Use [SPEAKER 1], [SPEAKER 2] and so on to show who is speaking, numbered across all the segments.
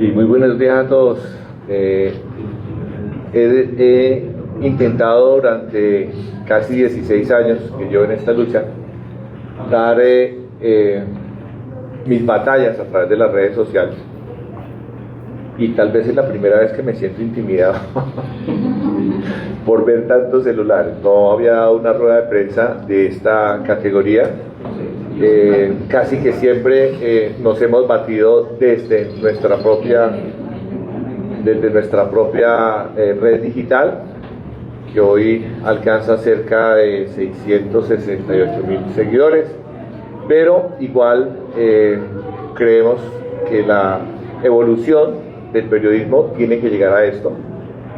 [SPEAKER 1] Y muy buenos días a todos. He intentado durante casi 16 años que llevo en esta lucha dar mis batallas a través de las redes sociales, y tal vez es la primera vez que me siento intimidado por ver tantos celulares. No había dado una rueda de prensa de esta categoría. Casi que siempre nos hemos batido desde nuestra propia red digital, que hoy alcanza cerca de 668.000 seguidores, pero igual creemos que la evolución del periodismo tiene que llegar a esto,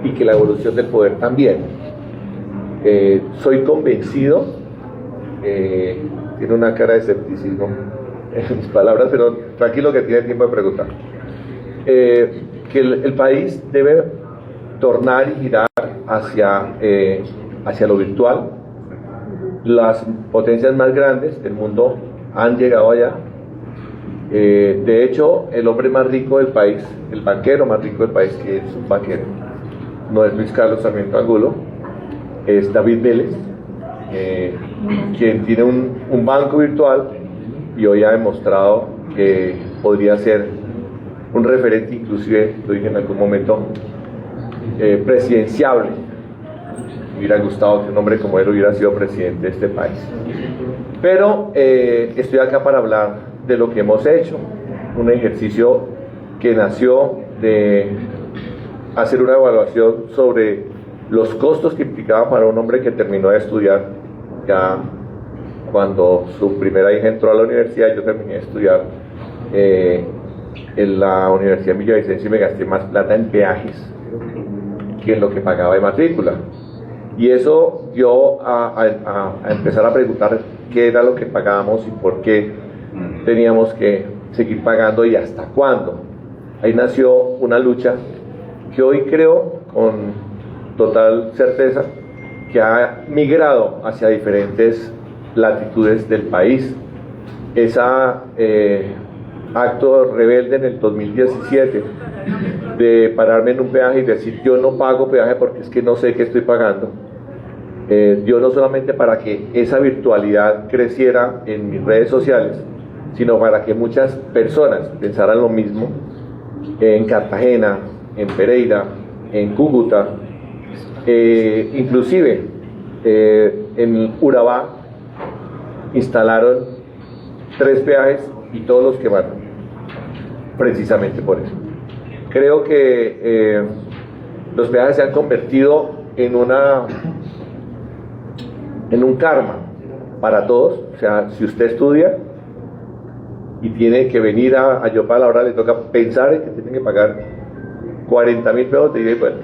[SPEAKER 1] y que la evolución del poder también. Soy convencido, tiene una cara de escepticismo en mis palabras, pero tranquilo que tiene tiempo de preguntar, que el país debe tornar y girar hacia lo virtual. Las potencias más grandes del mundo han llegado allá. De hecho, el hombre más rico del país, el banquero más rico del país, que es un banquero, no es Luis Carlos Sarmiento Angulo, es David Vélez, quien tiene un banco virtual, y hoy ha demostrado que podría ser un referente, inclusive, lo dije en algún momento, presidenciable. Me hubiera gustado que un hombre como él hubiera sido presidente de este país. Pero estoy acá para hablar de lo que hemos hecho, un ejercicio que nació de hacer una evaluación sobre los costos que implicaba para un hombre que terminó de estudiar. Ya cuando su primera hija entró a la universidad, yo terminé de estudiar en la Universidad de Villavicencio, y me gasté más plata en peajes que en lo que pagaba de matrícula. Y eso dio a empezar a preguntar qué era lo que pagábamos y por qué teníamos que seguir pagando y hasta cuándo. Ahí nació una lucha que hoy creo con total certeza que ha migrado hacia diferentes latitudes del país. Ese acto rebelde en el 2017 de pararme en un peaje y decir: yo no pago peaje porque es que no sé qué estoy pagando, dio no solamente para que esa virtualidad creciera en mis redes sociales, sino para que muchas personas pensaran lo mismo en Cartagena, en Pereira, en Cúcuta, inclusive en Urabá instalaron 3 peajes y todos los quemaron, precisamente por eso. Creo que los peajes se han convertido en un karma para todos. O sea, si usted estudia y tiene que venir a Yopal, ahora le toca pensar en que tiene que pagar 40.000 pesos. Te diré, bueno,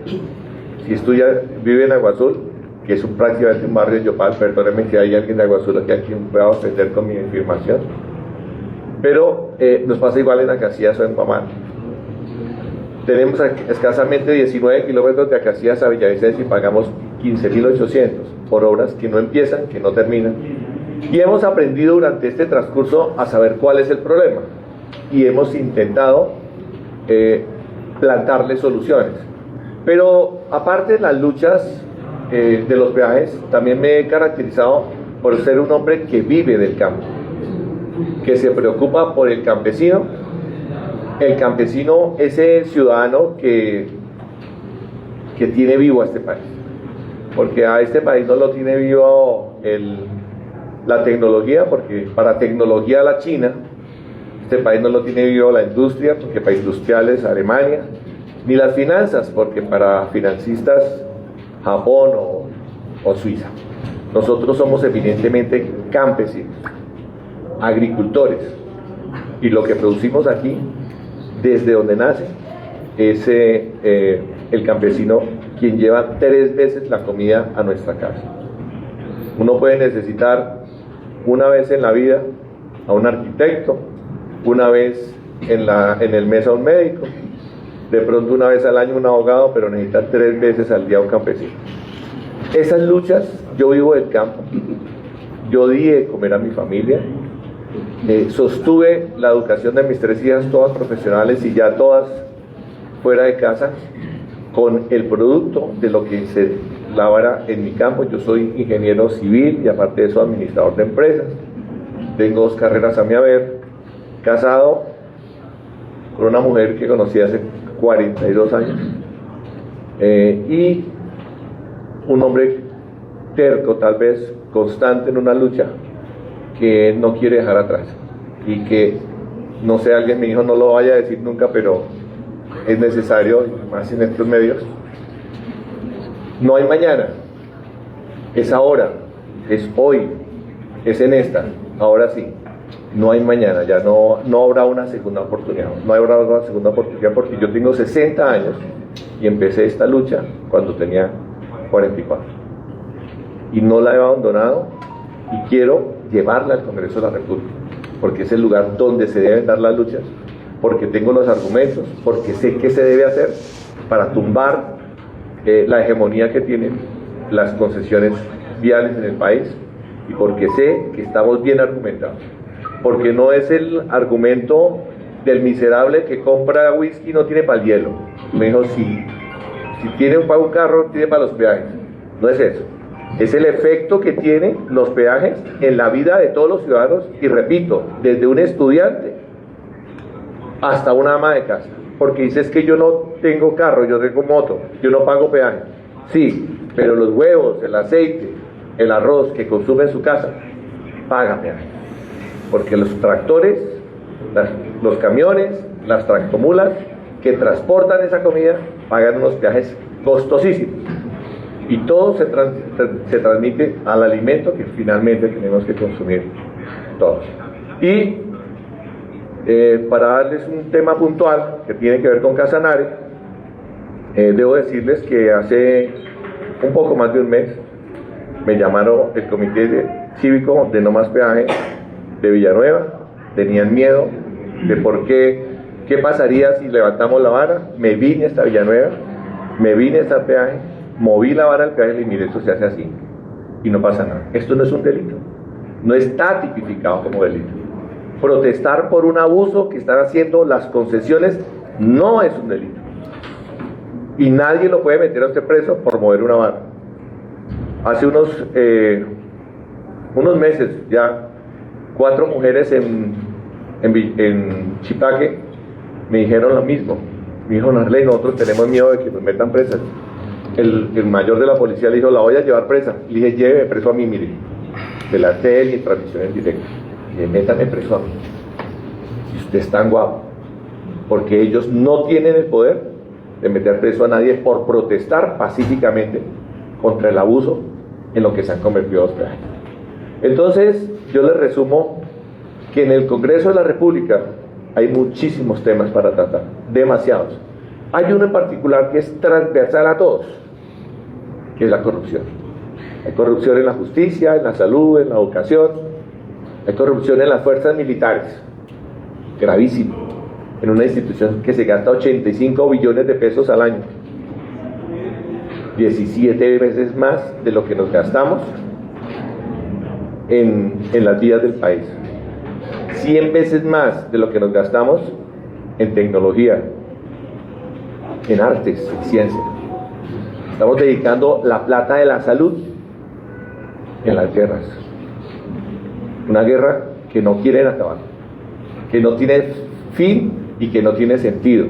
[SPEAKER 1] si estudia, vive en Agua Azul, que es prácticamente un barrio de Yopal, perdónenme que hay alguien de Agua Azul aquí a quien pueda ofender con mi afirmación, pero nos pasa igual en Acacias o en Guamán. Tenemos escasamente 19 kilómetros de Acacias a Villavicencio y pagamos 15.800 por obras que no empiezan, que no terminan. Y hemos aprendido durante este transcurso a saber cuál es el problema, y hemos intentado plantarle soluciones. Pero aparte de las luchas de los peajes, también me he caracterizado por ser un hombre que vive del campo, que se preocupa por el campesino, ese ciudadano que tiene vivo a este país, porque a este país no lo tiene vivo la tecnología, porque para tecnología la China, este país no lo tiene vivo la industria, porque para industriales Alemania, ni las finanzas, porque para financistas Japón o Suiza. Nosotros somos evidentemente campesinos, agricultores, y lo que producimos aquí, desde donde nace, es el campesino quien lleva 3 veces la comida a nuestra casa. Uno puede necesitar una vez en la vida a un arquitecto, una vez en el mes a un médico, de pronto una vez al año un abogado, pero necesita 3 veces al día un campesino. Esas luchas, yo vivo del campo, yo di de comer a mi familia, sostuve la educación de mis 3 hijas, todas profesionales, y ya todas fuera de casa con el producto de lo que se labra en mi campo. Yo soy ingeniero civil y aparte de eso administrador de empresas. Tengo 2 carreras a mi haber, casado con una mujer que conocí hace 42 años y un hombre terco, tal vez constante en una lucha que no quiere dejar atrás y que, no sé, alguien me dijo no lo vaya a decir nunca, pero es necesario, más en estos medios. No hay mañana, es ahora, es hoy, es en esta, ahora sí. No hay mañana, ya no habrá una segunda oportunidad. No habrá una segunda oportunidad porque yo tengo 60 años y empecé esta lucha cuando tenía 44. Y no la he abandonado y quiero llevarla al Congreso de la República, porque es el lugar donde se deben dar las luchas, porque tengo los argumentos, porque sé qué se debe hacer para tumbar la hegemonía que tienen las concesiones viales en el país y porque sé que estamos bien argumentados. Porque no es el argumento del miserable que compra whisky y no tiene para el hielo. Me dijo, si tiene para un carro, tiene para los peajes. No es eso. Es el efecto que tienen los peajes en la vida de todos los ciudadanos. Y repito, desde un estudiante hasta una ama de casa. Porque dices que yo no tengo carro, yo tengo moto, yo no pago peaje. Sí, pero los huevos, el aceite, el arroz que consume en su casa, paga peaje. Porque los tractores, los camiones, las tractomulas que transportan esa comida pagan unos peajes costosísimos y todo se transmite al alimento que finalmente tenemos que consumir todos. Y para darles un tema puntual que tiene que ver con Casanare, debo decirles que hace un poco más de un mes me llamaron el comité cívico de No Más Peaje de Villanueva. Tenían miedo de qué pasaría si levantamos la vara. Me vine hasta Villanueva, me vine hasta el peaje, moví la vara del peaje y le dije, mire, esto se hace así y no pasa nada. Esto no es un delito, no está tipificado como delito. Protestar por un abuso que están haciendo las concesiones no es un delito y nadie lo puede meter a usted preso por mover una vara. Hace unos meses ya 4 mujeres en Chipaque me dijeron lo mismo. Me dijo, Narley, nosotros tenemos miedo de que nos metan presas. El mayor de la policía le dijo, la voy a llevar presa. Le dije, lléveme preso a mí, mire, de la tele y transmisión en directo. Le dije, métame preso a mí. Y usted es tan guapo. Porque ellos no tienen el poder de meter preso a nadie por protestar pacíficamente contra el abuso en lo que se han convertido los peajes. Entonces, yo les resumo que en el Congreso de la República hay muchísimos temas para tratar, demasiados. Hay uno en particular que es transversal a todos, que es la corrupción. Hay corrupción en la justicia, en la salud, en la educación, hay corrupción en las fuerzas militares, gravísimo, en una institución que se gasta 85 billones de pesos al año, 17 veces más de lo que nos gastamos en las vías del país, 100 veces más de lo que nos gastamos en tecnología, en artes, en ciencia. Estamos dedicando la plata de la salud en las guerras, una guerra que no quieren acabar, que no tiene fin y que no tiene sentido.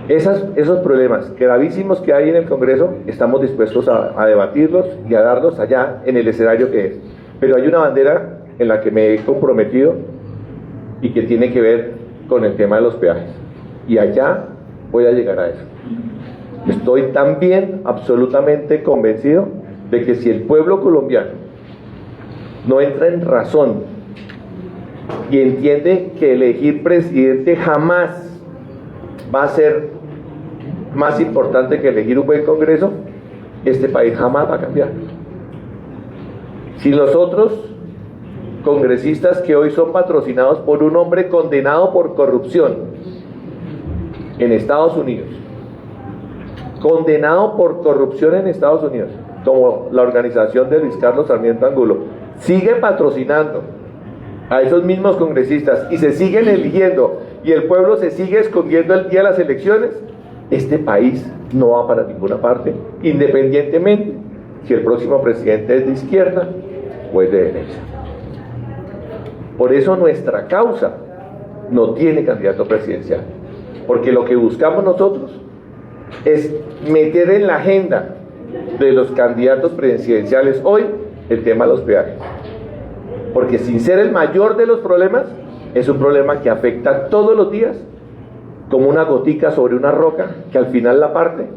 [SPEAKER 1] Esos problemas gravísimos que hay en el Congreso, estamos dispuestos a debatirlos y a darlos allá en el escenario que es. Pero hay una bandera en la que me he comprometido y que tiene que ver con el tema de los peajes. Y allá voy a llegar a eso. Estoy también absolutamente convencido de que si el pueblo colombiano no entra en razón y entiende que elegir presidente jamás va a ser más importante que elegir un buen Congreso, este país jamás va a cambiar. Si los otros congresistas que hoy son patrocinados por un hombre condenado por corrupción en Estados Unidos, condenado por corrupción en Estados Unidos, como la organización de Luis Carlos Sarmiento Angulo, sigue patrocinando a esos mismos congresistas y se siguen eligiendo y el pueblo se sigue escondiendo el día de las elecciones, este país no va para ninguna parte, independientemente si el próximo presidente es de izquierda o es de derecha. Por eso nuestra causa no tiene candidato presidencial, porque lo que buscamos nosotros es meter en la agenda de los candidatos presidenciales hoy el tema de los peajes, porque sin ser el mayor de los problemas, es un problema que afecta todos los días como una gotica sobre una roca que al final la parte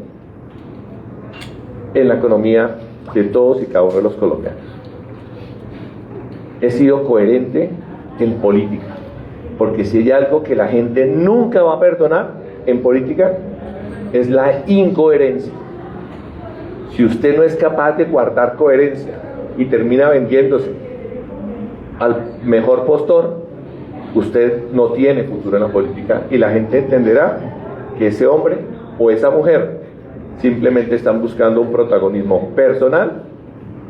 [SPEAKER 1] en la economía de todos y cada uno de los colombianos. He sido coherente en política, porque si hay algo que la gente nunca va a perdonar en política es la incoherencia. Si usted no es capaz de guardar coherencia y termina vendiéndose al mejor postor, usted no tiene futuro en la política y la gente entenderá que ese hombre o esa mujer simplemente están buscando un protagonismo personal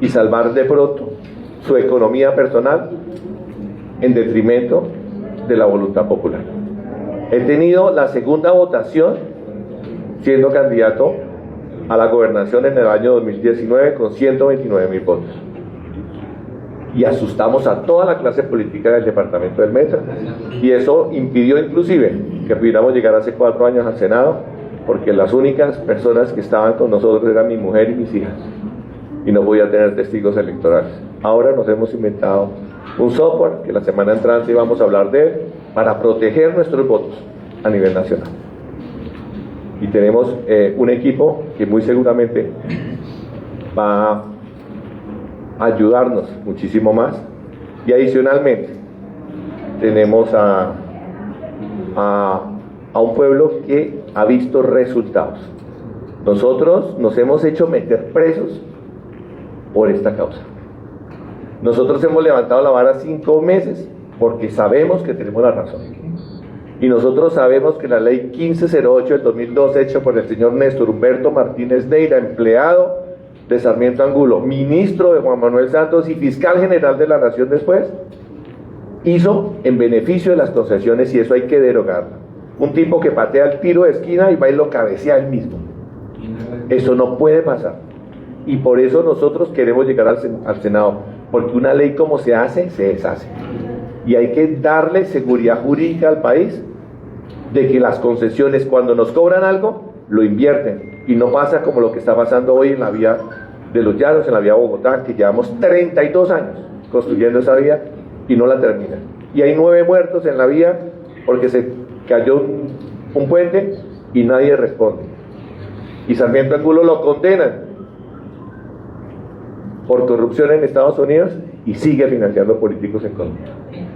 [SPEAKER 1] y salvar de pronto su economía personal en detrimento de la voluntad popular. He tenido la segunda votación siendo candidato a la gobernación en el año 2019 con 129.000 votos. Y asustamos a toda la clase política del departamento del Meta, y eso impidió inclusive que pudiéramos llegar hace 4 años al Senado, porque las únicas personas que estaban con nosotros eran mi mujer y mis hijas, y no podía tener testigos electorales. Ahora nos hemos inventado un software que la semana entrante vamos a hablar de él para proteger nuestros votos a nivel nacional. Y tenemos un equipo que muy seguramente va a ayudarnos muchísimo más. Y adicionalmente tenemos a un pueblo que ha visto resultados. Nosotros nos hemos hecho meter presos por esta causa. Nosotros hemos levantado la vara 5 meses porque sabemos que tenemos la razón. Y nosotros sabemos que la ley 1508 del 2012, hecha por el señor Néstor Humberto Martínez Neira, empleado de Sarmiento Angulo, ministro de Juan Manuel Santos y fiscal general de la Nación después, hizo en beneficio de las concesiones, y eso hay que derogarlo. Un tipo que patea el tiro de esquina y va y lo cabecea él mismo. Eso no puede pasar. Y por eso nosotros queremos llegar al Senado, porque una ley como se hace, se deshace. Y hay que darle seguridad jurídica al país de que las concesiones, cuando nos cobran algo, lo invierten. Y no pasa como lo que está pasando hoy en la vía de los Llanos, en la vía Bogotá, que llevamos 32 años construyendo esa vía y no la terminan. Y hay 9 muertos en la vía porque se cayó un puente y nadie responde. Y Sarmiento Angulo lo condenan por corrupción en Estados Unidos y sigue financiando políticos en Colombia.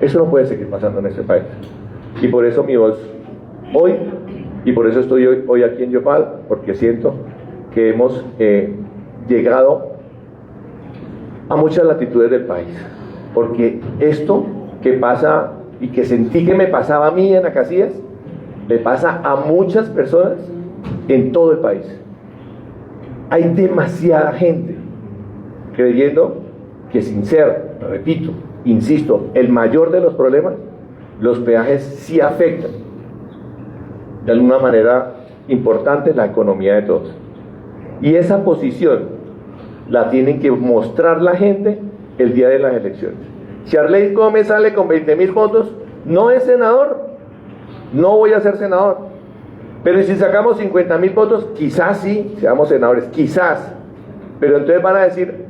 [SPEAKER 1] Eso no puede seguir pasando en este país. Y por eso mi voz hoy, y por eso estoy hoy aquí en Yopal, porque siento que hemos llegado a muchas latitudes del país. Porque esto que pasa y que sentí que me pasaba a mí en Acacias, le pasa a muchas personas en todo el país. Hay demasiada gente creyendo que, sin ser, repito, insisto, el mayor de los problemas, los peajes sí afectan de alguna manera importante la economía de todos. Y esa posición la tienen que mostrar la gente el día de las elecciones. Si Arley Gómez sale con 20.000 votos, no es senador, no voy a ser senador. Pero si sacamos 50.000 votos, quizás sí seamos senadores, quizás. Pero entonces van a decir,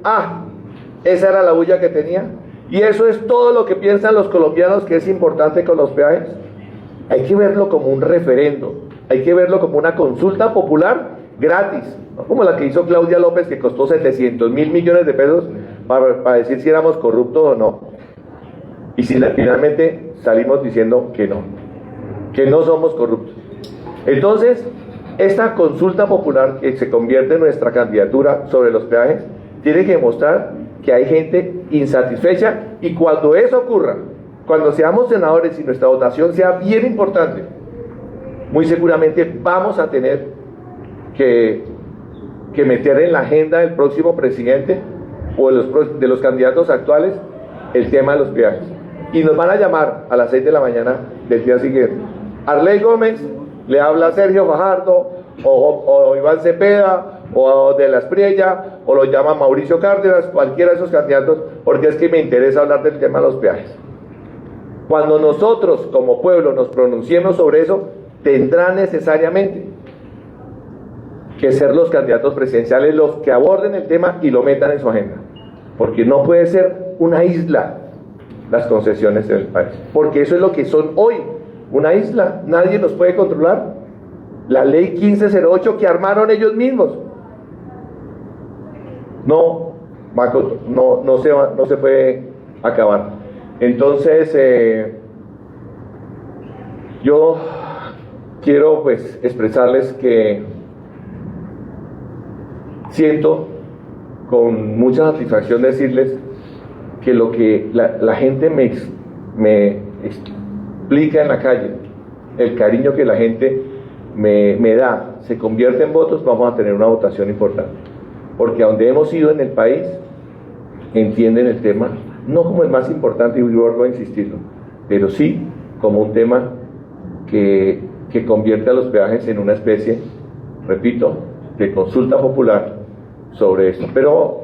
[SPEAKER 1] esa era la bulla que tenía. Y eso es todo lo que piensan los colombianos que es importante con los peajes. Hay que verlo como un referendo, hay que verlo como una consulta popular gratis, no como la que hizo Claudia López, que costó 700.000 millones de pesos para decir si éramos corruptos o no. Y si finalmente salimos diciendo que no somos corruptos. Entonces, esta consulta popular que se convierte en nuestra candidatura sobre los peajes tiene que demostrar que hay gente insatisfecha, y cuando eso ocurra, cuando seamos senadores y nuestra votación sea bien importante, muy seguramente vamos a tener que meter en la agenda del próximo presidente o de los candidatos actuales el tema de los peajes. Y nos van a llamar a las 6 de la mañana del día siguiente Arley Gómez le habla a Sergio Fajardo, o Iván Cepeda, o de la Espriella, o lo llama Mauricio Cárdenas, cualquiera de esos candidatos, porque es que me interesa hablar del tema de los peajes. Cuando nosotros como pueblo nos pronunciemos sobre eso, tendrá necesariamente que ser los candidatos presidenciales los que aborden el tema y lo metan en su agenda, porque no puede ser una isla las concesiones del país, porque eso es lo que son hoy, una isla, nadie los puede controlar. La ley 1508 que armaron ellos mismos no se puede acabar. Entonces yo quiero pues expresarles que siento con mucha satisfacción decirles que lo que la gente me explica en la calle, el cariño que la gente me da, se convierte en votos, vamos a tener una votación importante. Porque a donde hemos ido en el país, entienden el tema, no como el más importante, y vuelvo a insistirlo, pero sí como un tema que convierte a los peajes en una especie, repito, de consulta popular sobre esto. Pero,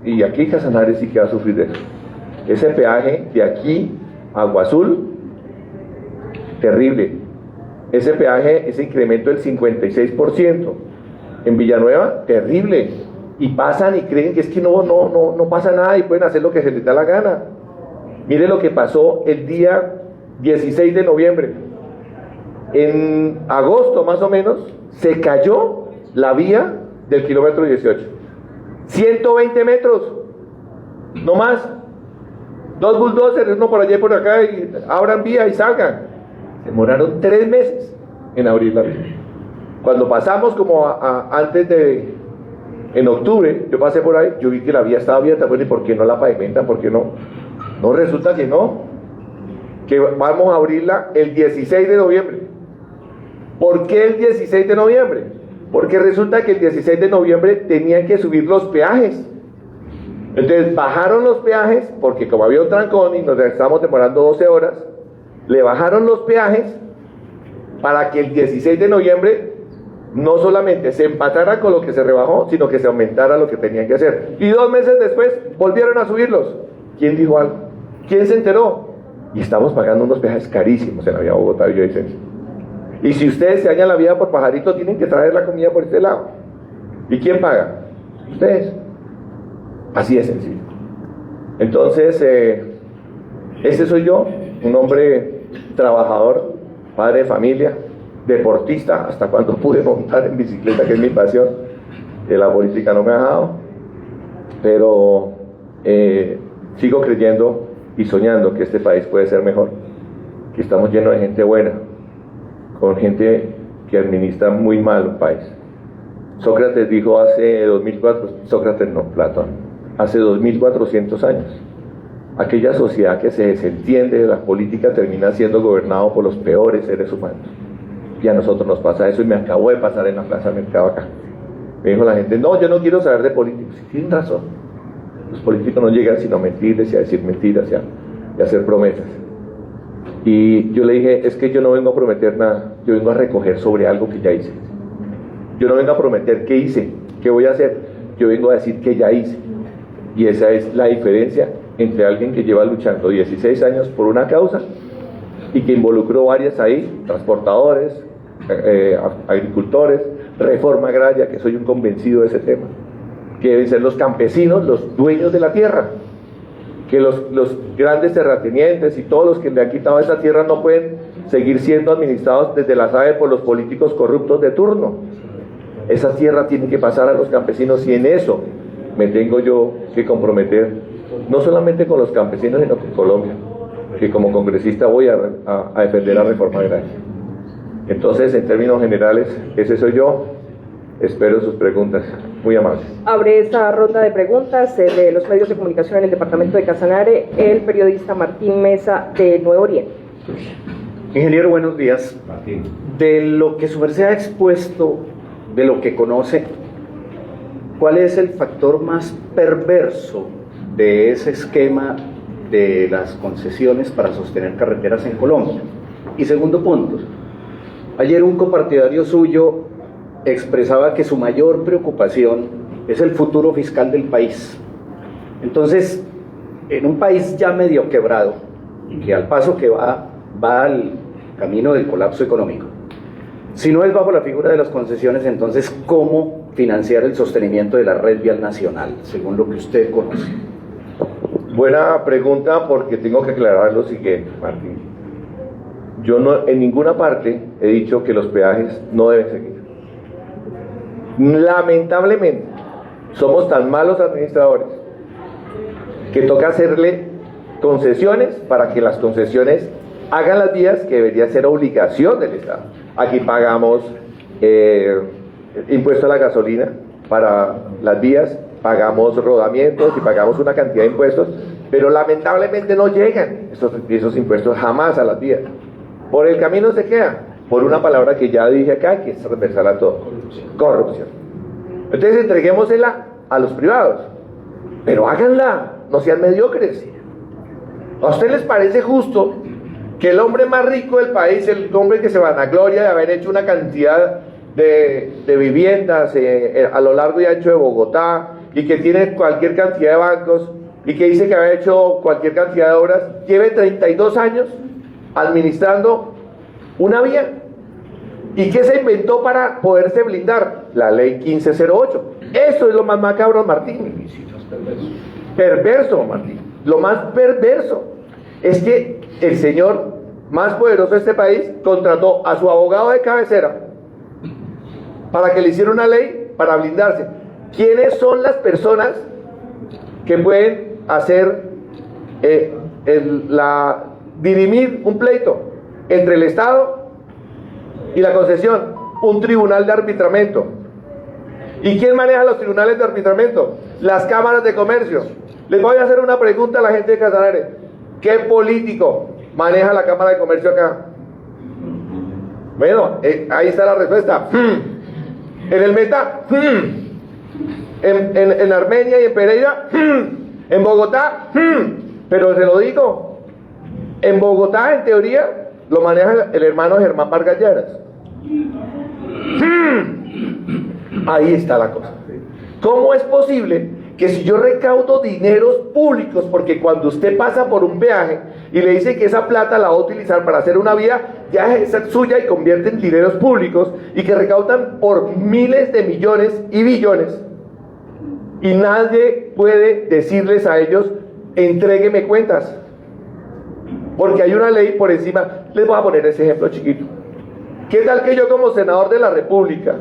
[SPEAKER 1] y aquí Casanare sí que va a sufrir de eso. Ese peaje de aquí a Agua Azul, terrible. Ese peaje, ese incremento del 56%. En Villanueva, terrible. Y pasan y creen que es que no pasa nada y pueden hacer lo que se les da la gana. Mire lo que pasó el día 16 de noviembre. En agosto más o menos se cayó la vía del kilómetro 18. 120 metros, no más. 2 bulldozers, uno por allá y por acá, y abran vía y salgan. Demoraron 3 meses en abrir la vía. Cuando pasamos como en octubre, yo pasé por ahí, yo vi que la vía estaba abierta. Bueno, ¿y por qué no la pavimentan? ¿Por qué no? No, resulta que no, que vamos a abrirla el 16 de noviembre. ¿Por qué el 16 de noviembre? Porque resulta que el 16 de noviembre tenían que subir los peajes. Entonces bajaron los peajes, porque como había un trancón y nos estábamos demorando 12 horas, le bajaron los peajes para que el 16 de noviembre no solamente se empatara con lo que se rebajó, sino que se aumentara lo que tenían que hacer. Y 2 meses después volvieron a subirlos. ¿Quién dijo algo? ¿Quién se enteró? Y estamos pagando unos peajes carísimos en la vía Bogotá-Villavicencio. Y si ustedes se hallan la vía por Pajarito, tienen que traer la comida por este lado. ¿Y quién paga? Ustedes. Así de sencillo. Entonces, ese soy yo, un hombre trabajador, padre de familia, deportista, hasta cuando pude montar en bicicleta, que es mi pasión. La política no me ha dejado, pero sigo creyendo y soñando que este país puede ser mejor, que estamos llenos de gente buena, con gente que administra muy mal un país. Sócrates dijo hace 2400, Sócrates no, Platón, hace 2400 años, aquella sociedad que se desentiende de la política termina siendo gobernado por los peores seres humanos. Y a nosotros nos pasa eso, y me acabó de pasar en la Plaza Mercado acá. Me dijo la gente, no, yo no quiero saber de políticos. Y tienen razón, los políticos no llegan sino a mentirles y a decir mentiras y a hacer promesas. Y yo le dije, es que yo no vengo a prometer nada, yo vengo a recoger sobre algo que ya hice. Yo no vengo a prometer qué hice, qué voy a hacer, yo vengo a decir que ya hice. Y esa es la diferencia entre alguien que lleva luchando 16 años por una causa y que involucró varias ahí, transportadores, agricultores, reforma agraria, que soy un convencido de ese tema, que deben ser los campesinos los dueños de la tierra, que los grandes terratenientes y todos los que le han quitado esa tierra no pueden seguir siendo administrados desde la SAE por los políticos corruptos de turno. Esa tierra tiene que pasar a los campesinos, y en eso me tengo yo que comprometer, no solamente con los campesinos, sino con Colombia, que como congresista voy a defender la reforma agraria. Entonces, en términos generales, ese soy yo. Espero sus preguntas. Muy amables.
[SPEAKER 2] Abre esta ronda de preguntas de los medios de comunicación en el departamento de Casanare, el periodista Martín Mesa, de Nuevo Oriente.
[SPEAKER 3] Ingeniero, buenos días.
[SPEAKER 1] Martín.
[SPEAKER 3] De lo que su merced ha expuesto, de lo que conoce, ¿cuál es el factor más perverso de ese esquema de las concesiones para sostener carreteras en Colombia? Y segundo punto, Ayer un copartidario suyo expresaba que su mayor preocupación es el futuro fiscal del país. Entonces, en un país ya medio quebrado, que al paso que va al camino del colapso económico, si no es bajo la figura de las concesiones, entonces, ¿cómo financiar el sostenimiento de la red vial nacional, según lo que usted conoce?
[SPEAKER 1] Buena pregunta, porque tengo que aclarar lo siguiente, Martín. Yo no, en ninguna parte he dicho que los peajes no deben seguir. Lamentablemente, somos tan malos administradores que toca hacerle concesiones para que las concesiones hagan las vías que debería ser obligación del Estado. Aquí pagamos impuesto a la gasolina para las vías, pagamos rodamientos y pagamos una cantidad de impuestos, pero lamentablemente no llegan esos impuestos jamás a las vías. Por el camino se queda, por una palabra que ya dije acá, que es transversal a todo: corrupción. Entonces entreguémosela a los privados, pero háganla, no sean mediocres. ¿A ustedes les parece justo que el hombre más rico del país, el hombre que se vanagloria de haber hecho una cantidad de viviendas a lo largo y ancho de Bogotá, y que tiene cualquier cantidad de bancos, y que dice que ha hecho cualquier cantidad de obras, lleve 32 años administrando una vía? ¿Y qué se inventó para poderse blindar? La ley 1508. Eso es lo más macabro, Martín. Perverso, Martín. Lo más perverso es que el señor más poderoso de este país contrató a su abogado de cabecera para que le hiciera una ley para blindarse. ¿Quiénes son las personas que pueden hacer dirimir un pleito entre el Estado y la concesión? Un tribunal de arbitramiento. ¿Y quién maneja los tribunales de arbitramiento? Las cámaras de comercio. Les voy a hacer una pregunta a la gente de Casanare: ¿qué político maneja la Cámara de Comercio acá? Bueno, ahí está la respuesta. En el Meta, en Armenia y en Pereira, en Bogotá, pero se lo digo, en Bogotá, en teoría, lo maneja el hermano Germán Vargas Lleras. Ahí está la cosa. ¿Cómo es posible que si yo recaudo dineros públicos, porque cuando usted pasa por un peaje y le dice que esa plata la va a utilizar para hacer una vía, ya es suya y convierte en dineros públicos, y que recaudan por miles de millones y billones, y nadie puede decirles a ellos: entrégueme cuentas, porque hay una ley por encima? Les voy a poner ese ejemplo chiquito. ¿Qué tal que yo, como senador de la República,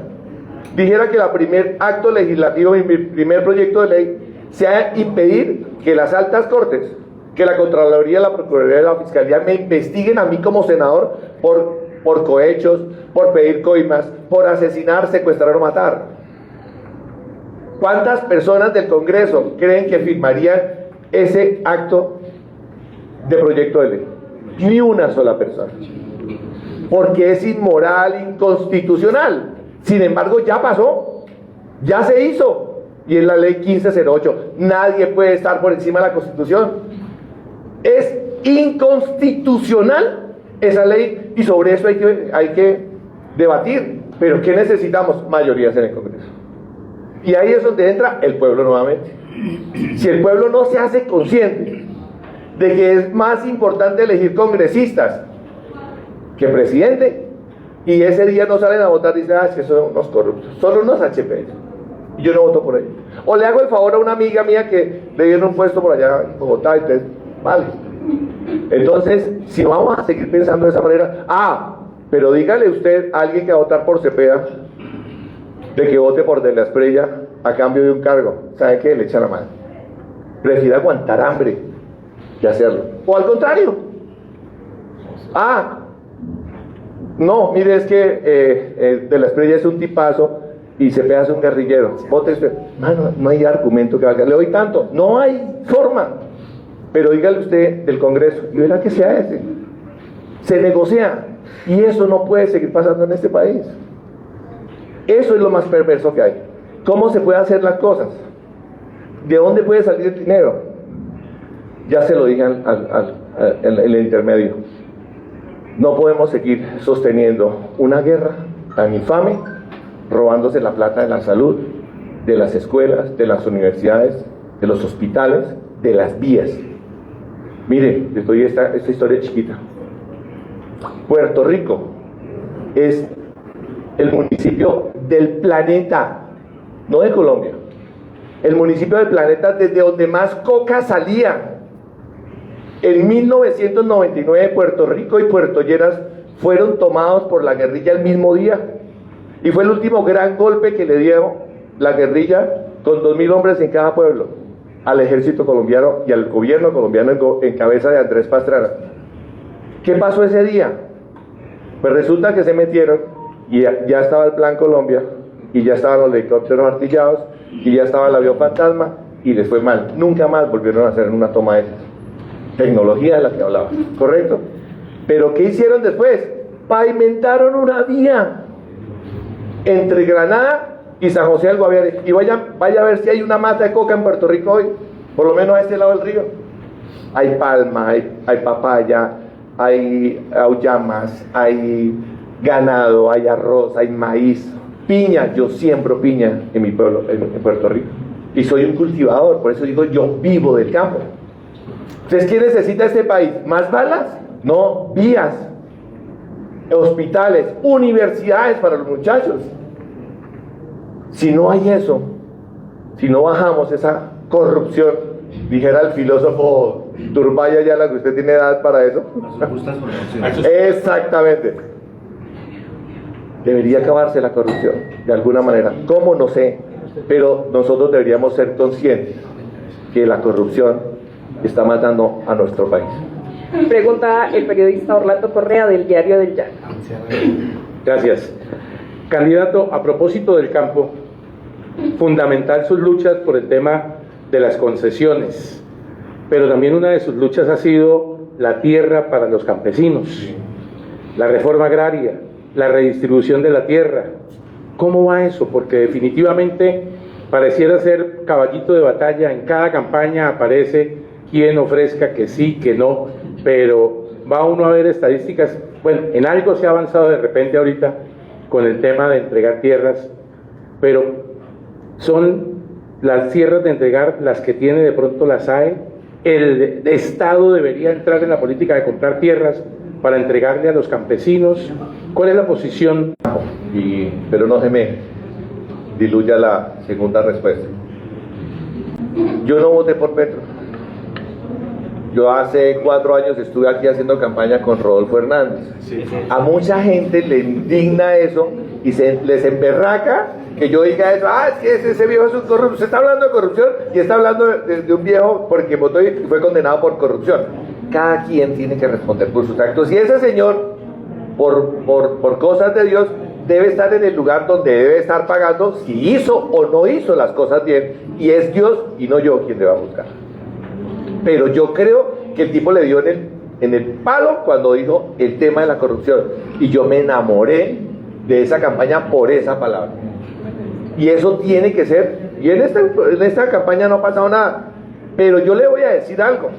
[SPEAKER 1] dijera que el primer acto legislativo y mi primer proyecto de ley sea impedir que las altas cortes, que la Contraloría, la Procuraduría y la Fiscalía me investiguen a mí como senador por cohechos, por pedir coimas, por asesinar, secuestrar o matar? ¿Cuántas personas del Congreso creen que firmarían ese acto de proyecto de ley? Ni una sola persona, porque es inmoral, inconstitucional. Sin embargo, ya pasó, ya se hizo, y es la ley 1508. Nadie puede estar por encima de la Constitución. Es inconstitucional esa ley, y sobre eso hay que debatir. Pero ¿qué necesitamos? Mayorías en el Congreso. Y ahí es donde entra el pueblo nuevamente. Si el pueblo no se hace consciente de que es más importante elegir congresistas que presidente, y ese día no salen a votar, dicen: es que son unos corruptos, son unos HP, y yo no voto por ellos. O le hago el favor a una amiga mía que le dieron un puesto por allá en Bogotá, entonces, vale. Entonces, si vamos a seguir pensando de esa manera, pero dígale usted a alguien que va a votar por Cepeda de que vote por De la Espriella a cambio de un cargo. ¿Sabe qué? Le echa la mano. Prefiere aguantar hambre que hacerlo. O al contrario. No, mire, es que De la Espriella es un tipazo y Cepeda es un guerrillero. Vote usted. No hay argumento que valga. Le doy tanto. No hay forma. Pero dígale usted del Congreso y verá que se hace. Se negocia. Y eso no puede seguir pasando en este país. Eso es lo más perverso que hay. ¿Cómo se puede hacer las cosas? ¿De dónde puede salir el dinero? Ya se lo dije en el intermedio. No podemos seguir sosteniendo una guerra tan infame, robándose la plata de la salud, de las escuelas, de las universidades, de los hospitales, de las vías. Mire, les doy esta historia chiquita. Puerto Rico es el municipio del planeta, no de Colombia, el municipio del planeta desde donde más coca salía. En 1999 Puerto Rico y Puerto Lleras fueron tomados por la guerrilla el mismo día, y fue el último gran golpe que le dio la guerrilla con 2.000 hombres en cada pueblo al ejército colombiano y al gobierno colombiano en cabeza de Andrés Pastrana. ¿Qué pasó ese día? Pues resulta que se metieron y ya estaba el Plan Colombia, y ya estaban los helicópteros artillados, y ya estaba el avión fantasma, y les fue mal. Nunca más volvieron a hacer una toma de esas. Tecnología de la que hablaba, ¿correcto? Pero ¿qué hicieron después? Pavimentaron una vía entre Granada y San José del Guaviare. Y vaya a ver si hay una mata de coca en Puerto Rico hoy, por lo menos a este lado del río. Hay palma, hay papaya, hay auyamas, hay ganado, hay arroz, hay maíz, piña. Yo siembro piña en mi pueblo, en Puerto Rico, y soy un cultivador, por eso digo, yo vivo del campo. Entonces, ¿qué necesita este país? ¿Más balas? No, vías, hospitales, universidades para los muchachos. Si no hay eso, si no bajamos esa corrupción, dijera el filósofo Turbay Ayala, que usted tiene edad para eso. Exactamente. Debería acabarse la corrupción, de alguna manera. ¿Cómo? No sé, pero nosotros deberíamos ser conscientes que la corrupción está matando a nuestro país.
[SPEAKER 2] Pregunta el periodista Orlando Correa del Diario del Llano.
[SPEAKER 4] Gracias. Candidato, a propósito del campo, fundamental sus luchas por el tema de las concesiones, pero también una de sus luchas ha sido la tierra para los campesinos, la reforma agraria, la redistribución de la tierra. ¿Cómo va eso? Porque definitivamente pareciera ser caballito de batalla. En cada campaña aparece quien ofrezca que sí, que no, pero va uno a ver estadísticas. Bueno, en algo se ha avanzado de repente ahorita con el tema de entregar tierras, pero son las tierras de entregar las que tiene de pronto la SAE. El Estado debería entrar en la política de comprar tierras para entregarle a los campesinos. ¿Cuál es la posición?
[SPEAKER 1] Pero no se me diluya la segunda respuesta. Yo no voté por Petro. Yo hace 4 años estuve aquí haciendo campaña con Rodolfo Hernández. A mucha gente le indigna eso y les emberraca que yo diga eso. Es que ese viejo es un corrupto. Usted está hablando de corrupción y está hablando de un viejo porque votó y fue condenado por corrupción. Cada quien tiene que responder por sus actos. Y ese señor, por cosas de Dios, debe estar en el lugar donde debe estar pagando si hizo o no hizo las cosas bien. Y es Dios y no yo quien le va a buscar. Pero yo creo que el tipo le dio en el palo cuando dijo el tema de la corrupción. Y yo me enamoré de esa campaña por esa palabra. Y eso tiene que ser. Y en esta campaña no ha pasado nada. Pero yo le voy a decir algo.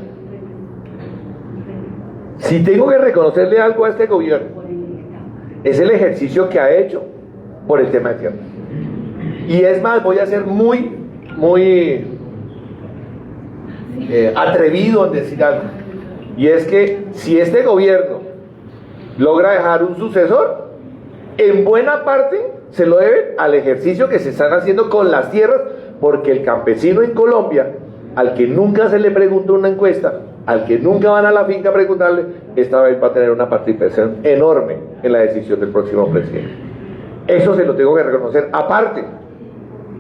[SPEAKER 1] Si tengo que reconocerle algo a este gobierno, es el ejercicio que ha hecho por el tema de tierra. Y es más, voy a ser muy atrevido en decir algo, y es que si este gobierno logra dejar un sucesor, en buena parte se lo debe al ejercicio que se están haciendo con las tierras, porque el campesino en Colombia, al que nunca se le pregunta una encuesta, al que nunca van a la finca a preguntarle, esta vez va a tener una participación enorme en la decisión del próximo presidente. Eso se lo tengo que reconocer. Aparte,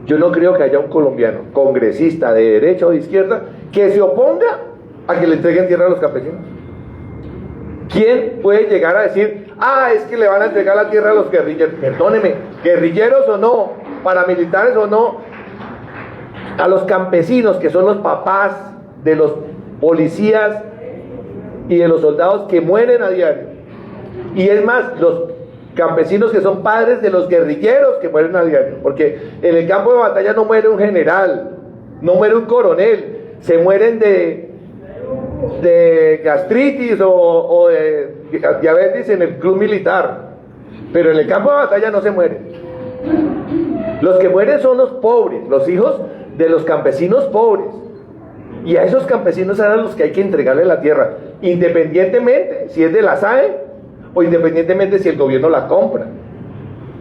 [SPEAKER 1] yo no creo que haya un colombiano, congresista de derecha o de izquierda, que se oponga a que le entreguen tierra a los campesinos. ¿Quién puede llegar a decir, es que le van a entregar la tierra a los guerrilleros? Perdóneme, guerrilleros o no, paramilitares o no, a los campesinos, que son los papás de los policías y de los soldados que mueren a diario. Y es más, los campesinos que son padres de los guerrilleros que mueren a diario, porque en el campo de batalla no muere un general, no muere un coronel, se mueren de gastritis o de diabetes en el club militar, pero en el campo de batalla no se mueren. Los que mueren son los pobres, los hijos de los campesinos pobres. Y a esos campesinos eran los que hay que entregarle la tierra, independientemente si es de la SAE o independientemente si el gobierno la compra.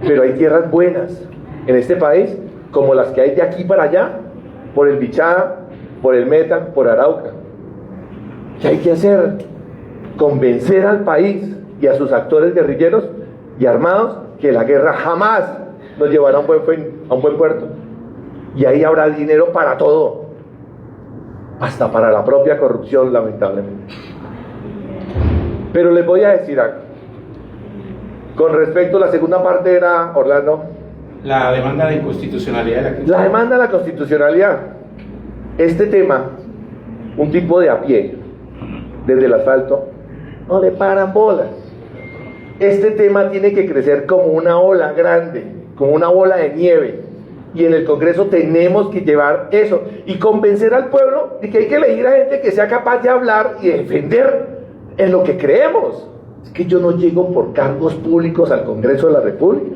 [SPEAKER 1] Pero hay tierras buenas en este país, como las que hay de aquí para allá, por el Bichada, por el Meta, por Arauca. ¿Qué hay que hacer? Convencer al país y a sus actores guerrilleros y armados que la guerra jamás nos llevará a un buen puerto. Y ahí habrá dinero para todo, hasta para la propia corrupción, lamentablemente. Pero les voy a decir algo. Con respecto a la segunda parte era, Orlando,
[SPEAKER 5] la demanda de inconstitucionalidad de la Constitución.
[SPEAKER 1] la demanda de la constitucionalidad. Este tema, un tipo de a pie, desde el asfalto, no le paran bolas. Este tema tiene que crecer como una ola grande, como una bola de nieve. Y en el Congreso tenemos que llevar eso y convencer al pueblo de que hay que elegir a gente que sea capaz de hablar y defender en lo que creemos. Es que yo no llego por cargos públicos al Congreso de la República.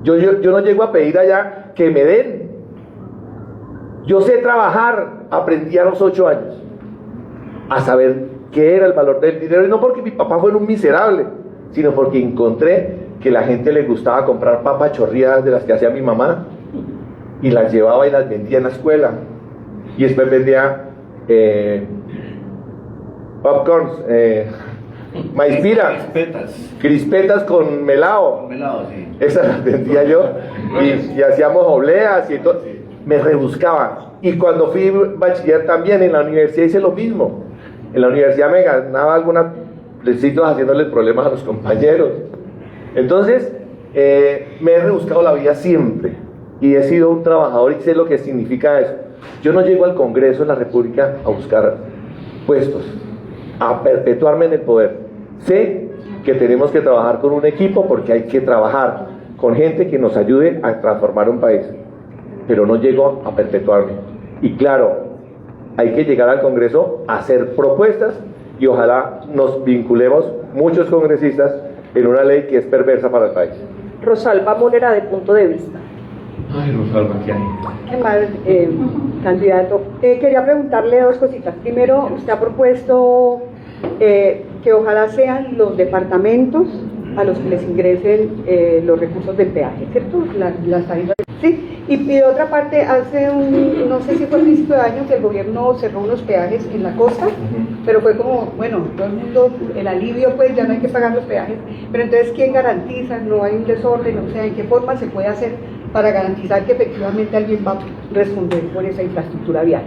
[SPEAKER 1] Yo no llego a pedir allá que me den. Yo sé trabajar, aprendí a los 8 años a saber qué era el valor del dinero, y no porque mi papá fuera un miserable, sino porque encontré que la gente le gustaba comprar papas chorreadas de las que hacía mi mamá y las llevaba y las vendía en la escuela, y después vendía popcorns, maíz pira, crispetas con melado,
[SPEAKER 3] Sí.
[SPEAKER 1] esas las vendía yo, y hacíamos obleas y todo. Me rebuscaba. Y cuando fui bachiller también en la universidad hice lo mismo. En la universidad me ganaba algunos plecitos haciéndole problemas a los compañeros. Entonces me he rebuscado la vida siempre y he sido un trabajador y sé lo que significa eso. Yo no llego al Congreso de la República a buscar puestos, a perpetuarme en el poder. Sé que tenemos que trabajar con un equipo, porque hay que trabajar con gente que nos ayude a transformar un país, pero no llego a perpetuarme. Y claro, hay que llegar al Congreso a hacer propuestas y ojalá nos vinculemos muchos congresistas en una ley que es perversa para el país.
[SPEAKER 2] Rosalba Molera, de Punto de Vista.
[SPEAKER 1] Ay, Rosalba, ¿qué hay?
[SPEAKER 6] ¿Qué mal, candidato? Quería preguntarle dos cositas. Primero, usted ha propuesto que ojalá sean los departamentos a los que les ingresen los recursos del peaje, ¿cierto? Las tarifas. Sí. Y de otra parte, hace no sé si fue a principio de año, que el gobierno cerró unos peajes en la costa, pero fue como, bueno, todo el mundo, el alivio, pues ya no hay que pagar los peajes, pero entonces, ¿quién garantiza? No hay un desorden, o sea, ¿en qué forma se puede hacer para garantizar que efectivamente alguien va a responder por esa infraestructura vial?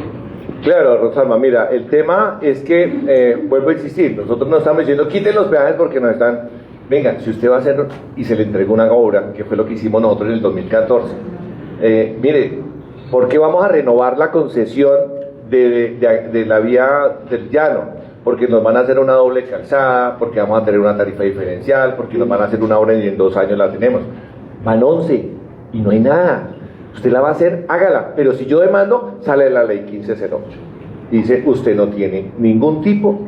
[SPEAKER 1] Claro, Rosalba, mira, el tema es que, vuelvo a insistir, nosotros no estamos diciendo quiten los peajes porque nos están, venga, si usted va a hacer y se le entregó una obra, que fue lo que hicimos nosotros en el 2014, mire, ¿por qué vamos a renovar la concesión de la vía del llano? Porque nos van a hacer una doble calzada, porque vamos a tener una tarifa diferencial, porque nos van a hacer una obra y en 2 años la tenemos. Van 11 y no hay nada. Usted la va a hacer, hágala, pero si yo demando, sale la ley 1508. Dice, usted no tiene ningún tipo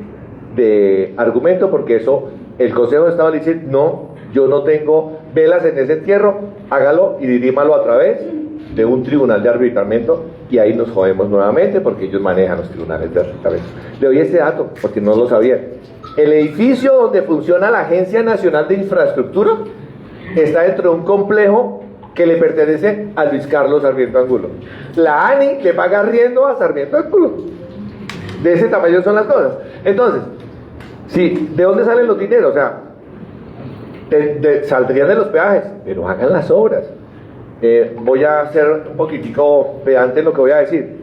[SPEAKER 1] de argumento, porque eso, el Consejo de Estado le dice, no, yo no tengo velas en ese entierro, hágalo y dirímalo a través de un tribunal de arbitramiento, y ahí nos jodemos nuevamente porque ellos manejan los tribunales de arbitramiento. Le doy este dato porque no lo sabía. El edificio donde funciona la Agencia Nacional de Infraestructura está dentro de un complejo que le pertenece a Luis Carlos Sarmiento Angulo. La ANI le paga arriendo a Sarmiento Angulo. De ese tamaño son las cosas. Entonces, sí, ¿de dónde salen los dineros? O sea, saldrían de los peajes, pero hagan las obras. Voy a ser un poquitico pedante en lo que voy a decir.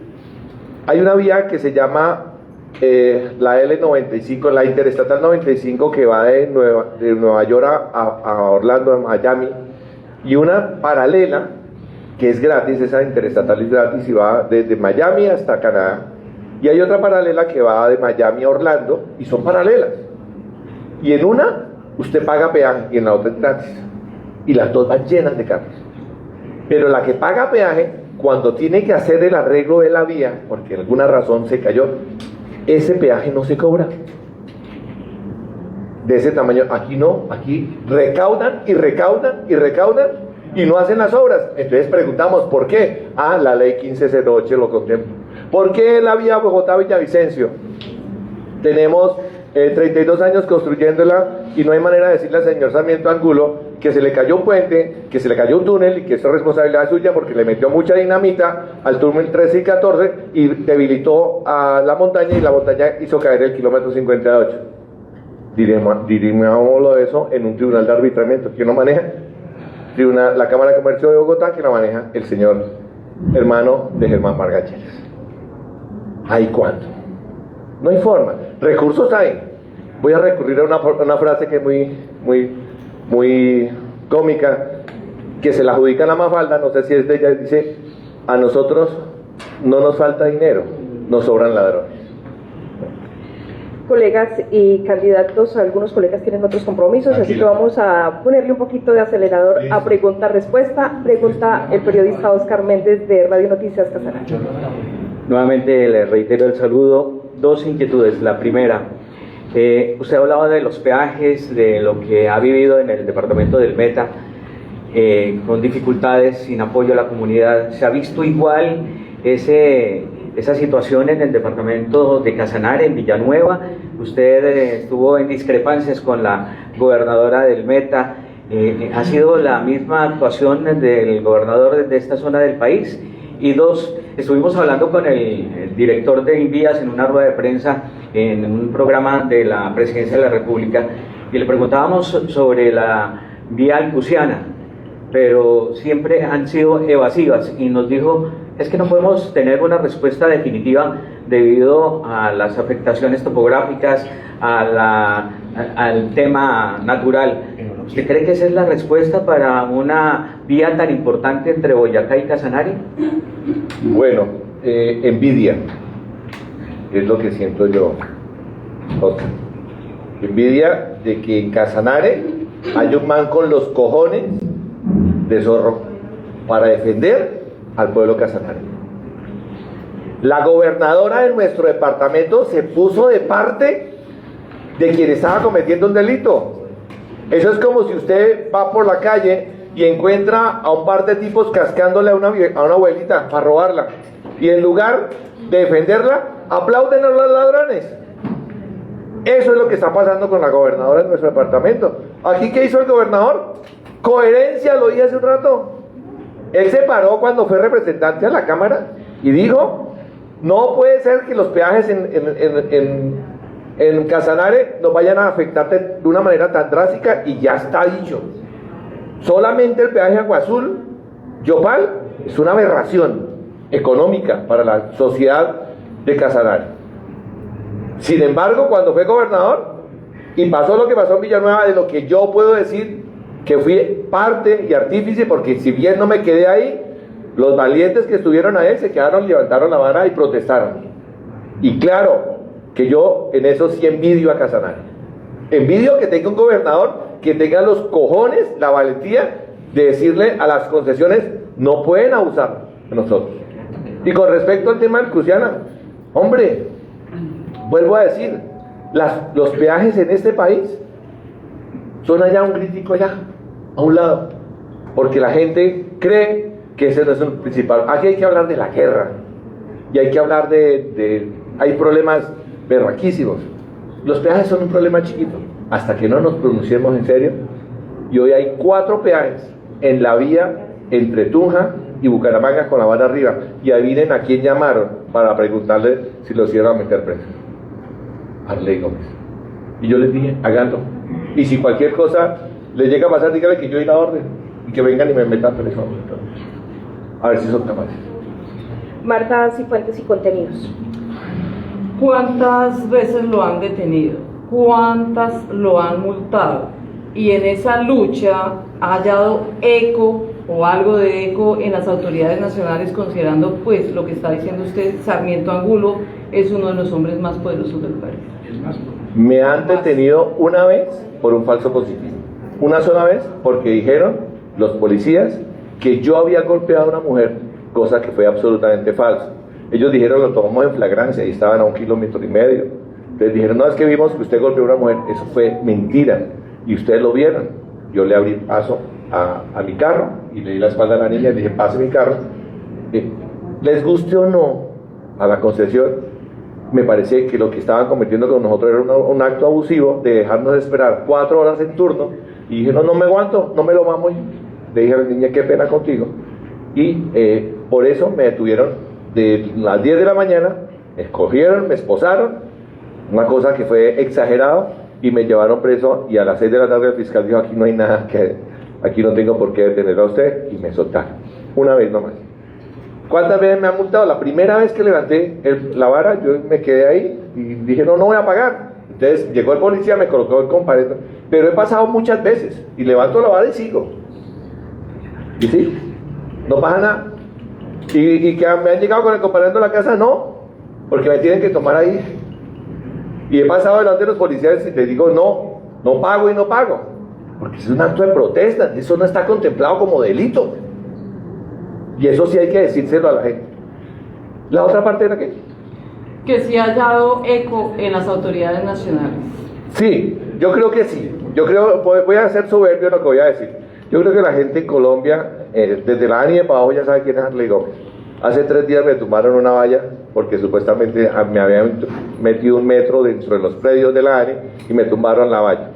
[SPEAKER 1] Hay una vía que se llama la L95, la Interestatal 95, que va de Nueva York a Orlando, a Miami, y una paralela que es gratis. Esa interestatal es gratis y va desde Miami hasta Canadá, y hay otra paralela que va de Miami a Orlando, y son paralelas, y en una usted paga peaje y en la otra es gratis, y las dos van llenas de carros. Pero la que paga peaje, cuando tiene que hacer el arreglo de la vía, porque alguna razón se cayó, ese peaje no se cobra. de ese tamaño. Aquí no, aquí recaudan y recaudan y recaudan y no hacen las obras. Entonces preguntamos, ¿por qué? Ah, la ley 1508 lo contempla. ¿Por qué la vía Bogotá-Villavicencio? Tenemos 32 años construyéndola y no hay manera de decirle al señor Sarmiento Angulo que se le cayó un puente, que se le cayó un túnel y que eso es responsabilidad suya porque le metió mucha dinamita al túnel 13 y 14 y debilitó a la montaña y la montaña hizo caer el kilómetro 58. Dirimámoslo eso en un tribunal de arbitramiento. ¿Quién lo maneja? La Cámara de Comercio de Bogotá, que lo maneja el señor hermano de Germán Margacheles. ¿Hay cuánto? No hay forma. Recursos hay. Voy a recurrir a una frase que es muy cómica, que se la adjudica a la Mafalda, no sé si es de ella, dice: a nosotros no nos falta dinero, nos sobran ladrones.
[SPEAKER 2] Colegas y candidatos, algunos colegas tienen otros compromisos, así que vamos a ponerle un poquito de acelerador a pregunta-respuesta. Pregunta el periodista Oscar Méndez de Radio Noticias Casanare.
[SPEAKER 7] Nuevamente le reitero el saludo. Dos inquietudes. La primera, usted hablaba de los peajes, de lo que ha vivido en el departamento del Meta, con dificultades, sin apoyo a la comunidad. ¿Se ha visto igual esa situación en el departamento de Casanare, en Villanueva? Usted estuvo en discrepancias con la gobernadora del Meta. ¿Ha sido la misma actuación del gobernador de esta zona del país? Y dos, estuvimos hablando con el director de Invías en una rueda de prensa en un programa de la Presidencia de la República y le preguntábamos sobre la vía Alcusiana, pero siempre han sido evasivas y nos dijo: es que no podemos tener una respuesta definitiva debido a las afectaciones topográficas, al tema natural. ¿Usted cree que esa es la respuesta para una vía tan importante entre Boyacá y Casanare?
[SPEAKER 1] Bueno, envidia es lo que siento yo, Oscar. Envidia de que en Casanare hay un man con los cojones de zorro para defender al pueblo casanare. La gobernadora de nuestro departamento se puso de parte de quien estaba cometiendo un delito. Eso es como si usted va por la calle y encuentra a un par de tipos cascándole a una abuelita para robarla, y en lugar de defenderla, aplauden a los ladrones. Eso es lo que está pasando con la gobernadora de nuestro departamento. ¿Aquí qué hizo el gobernador? Coherencia, lo dije hace un rato. Él se paró cuando fue representante a la Cámara y dijo: no puede ser que los peajes en Casanare nos vayan a afectar de una manera tan drástica, y ya está dicho. Solamente el peaje Agua Azul, Yopal, es una aberración económica para la sociedad de Casanare. Sin embargo, cuando fue gobernador y pasó lo que pasó en Villanueva, de lo que yo puedo decir que fui parte y artífice, porque si bien no me quedé ahí, los valientes que estuvieron ahí se quedaron, levantaron la vara y protestaron. Y claro que yo en eso sí envidio a Casanare. Envidio que tenga un gobernador que tenga los cojones, la valentía de decirle a las concesiones: no pueden abusar de nosotros. Y con respecto al tema del Cruciana, hombre, vuelvo a decir, los peajes en este país son allá un crítico allá, a un lado, porque la gente cree que ese no es el principal. Aquí hay que hablar de la guerra, y hay que hablar hay problemas berraquísimos. Los peajes son un problema chiquito, hasta que no nos pronunciemos en serio. Y hoy hay 4 peajes en la vía entre Tunja y Bucaramanga con la vara arriba, y adivinen a quién llamaron para preguntarle si los iban a meter preso: a Arley Gómez. Y yo les dije: háganlo, y si cualquier cosa les llega a pasar, díganle que yo di la orden y que vengan y me metan preso. A ver si son capaces.
[SPEAKER 2] Marta Cifuentes y Contenidos.
[SPEAKER 8] ¿Cuántas veces lo han detenido? ¿Cuántas lo han multado? Y en esa lucha ha hallado eco o algo de eco en las autoridades nacionales, considerando pues lo que está diciendo usted: Sarmiento Angulo es uno de los hombres más poderosos del país.
[SPEAKER 1] Me han detenido una vez por un falso positivo, una sola vez, porque dijeron los policías que yo había golpeado a una mujer, cosa que fue absolutamente falso. Ellos dijeron: lo tomamos en flagrancia, y estaban a 1,5 kilómetros. Entonces dijeron, no, es que vimos que usted golpeó a una mujer. Eso fue mentira, y ustedes lo vieron. Yo le abrí paso a mi carro y le di la espalda a la niña y le dije, pase mi carro. Les guste o no a la concesión, me parece que lo que estaban cometiendo con nosotros era un acto abusivo de dejarnos esperar 4 horas en turno. Y dije, no me aguanto, no me lo mamo. Le dije a la niña, qué pena contigo. Y por eso me detuvieron de las 10 de la mañana, me escogieron, me esposaron, una cosa que fue exagerado, y me llevaron preso, y a las 6 de la tarde el fiscal dijo, aquí no hay nada, aquí no tengo por qué detener a usted, y me soltaron. Una vez nomás. ¿Cuántas veces me han multado? La primera vez que levanté la vara, yo me quedé ahí y dije, no voy a pagar. Entonces llegó el policía, me colocó el compareto, pero he pasado muchas veces y levanto la vara y sigo. Y sí, no pasa nada. Y que me han llegado con el compareto a la casa, no, porque me tienen que tomar ahí. Y he pasado delante de los policías y les digo, no pago y no pago, porque es un acto de protesta, eso no está contemplado como delito. Y eso sí hay que decírselo a la gente. ¿La otra parte era qué?
[SPEAKER 8] Que sí haya dado eco en las autoridades nacionales.
[SPEAKER 1] Sí, yo creo que sí. Yo creo, voy a ser soberbio en lo que voy a decir. Yo creo que la gente en Colombia, desde la ANI de para abajo, ya sabe quién es Harley Gómez. Hace 3 días me tumbaron una valla porque supuestamente me habían metido un metro dentro de los predios de la ANI y me tumbaron la valla.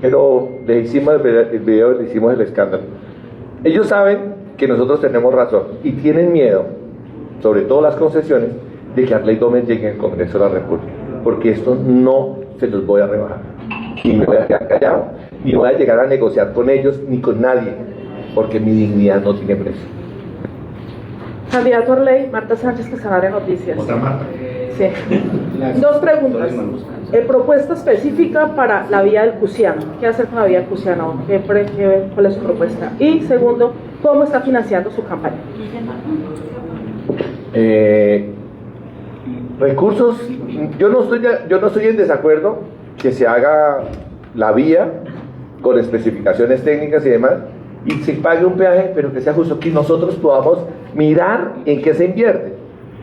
[SPEAKER 1] Pero le hicimos el video, le hicimos el escándalo. Ellos saben que nosotros tenemos razón y tienen miedo, sobre todo las concesiones, de que Harley Gómez llegue al Congreso de la República, porque esto no se los voy a rebajar, ni me voy a quedar callado, ni voy a llegar a negociar con ellos, ni con nadie, porque mi dignidad no tiene precio.
[SPEAKER 2] Candidato Arley, Marta Sánchez, Casanare Noticias.
[SPEAKER 5] Otra Marta.
[SPEAKER 2] Sí. 2 preguntas. Propuesta específica para la vía del Cusiano. ¿Qué hacer con la vía del Cusiano? ¿Cuál es su propuesta? Y segundo, ¿cómo está financiando su campaña?
[SPEAKER 1] Recursos, yo no estoy en desacuerdo que se haga la vía con especificaciones técnicas y demás, y se pague un peaje, pero que sea justo, que nosotros podamos mirar en qué se invierte.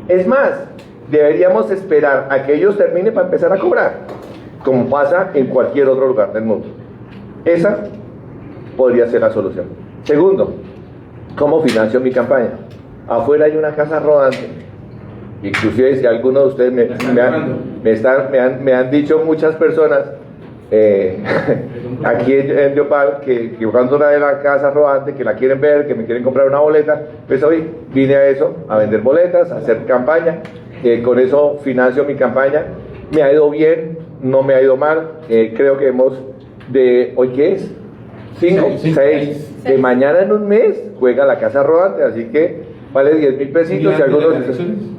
[SPEAKER 1] Es más, deberíamos esperar a que ellos terminen para empezar a cobrar, como pasa en cualquier otro lugar del mundo. Esa podría ser la solución. Segundo, ¿cómo financio mi campaña? Afuera hay una casa rodante. Inclusive si alguno de ustedes me han dicho muchas personas aquí en Yopal que cuando una de la casa rodante, que la quieren ver, que me quieren comprar una boleta, pues hoy vine a eso, a vender boletas, a hacer campaña, con eso financio mi campaña. Me ha ido bien, no me ha ido mal, creo que ¿hoy qué es? 5, 6, de mañana en un mes juega la casa rodante, así que vale 10.000 pesitos. Y algunos,